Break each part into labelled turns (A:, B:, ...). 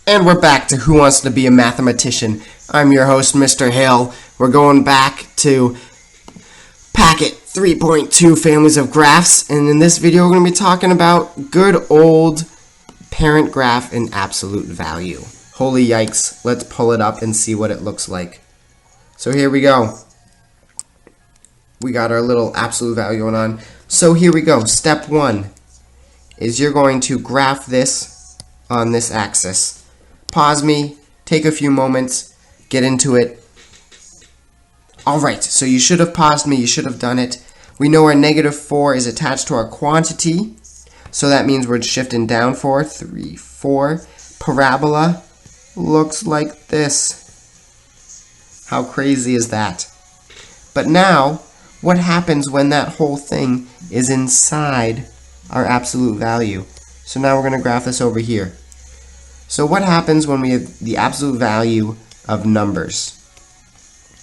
A: And we're back to Who Wants to Be a Mathematician. I'm your host, Mr. Hill. We're going back to Packet 3.2 families of graphs, and in this video we're going to be talking about good old parent graph and absolute value. Holy yikes, let's pull it up and see what it looks like. So here we go. We got our little absolute value going on. So here we go. Step 1 is you're going to graph this on this axis. Pause me, take a few moments, get into it. Alright, so you should have paused me, you should have done it. We know our -4 is attached to our quantity, so that means we're shifting down 4, 3, 4. Parabola looks like this. How crazy is that? But now, what happens when that whole thing is inside our absolute value? So now we're going to graph this over here. So what happens when we have the absolute value of numbers?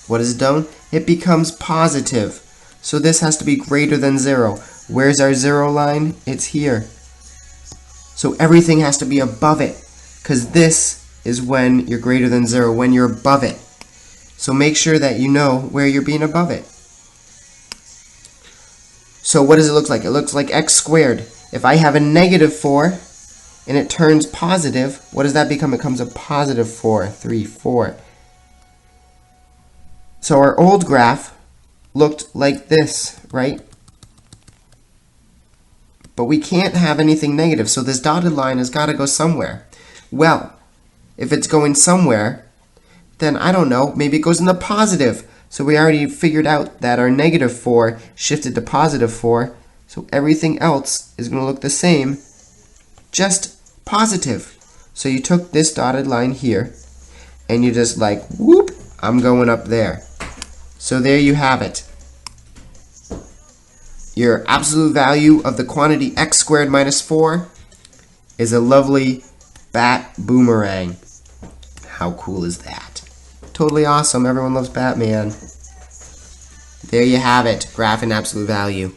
A: What is it done? It becomes positive. So this has to be greater than 0. Where's our 0 line? It's here. So everything has to be above it, because this is when you're greater than 0, when you're above it. So make sure that you know where you're being above it. So what does it look like? It looks like x squared. If I have a -4 and it turns positive, what does that become? It becomes a positive 4, 3, 4. So our old graph looked like this, right? But we can't have anything negative, so this dotted line has got to go somewhere. Well, if it's going somewhere, then I don't know, maybe it goes in the positive. So we already figured out that our -4 shifted to +4, so everything else is going to look the same, just positive. So you took this dotted line here, and you just like, whoop, I'm going up there. So there you have it. Your absolute value of the quantity x squared minus 4 is a lovely bat boomerang. How cool is that? Totally awesome. Everyone loves Batman. There you have it. Graph and absolute value.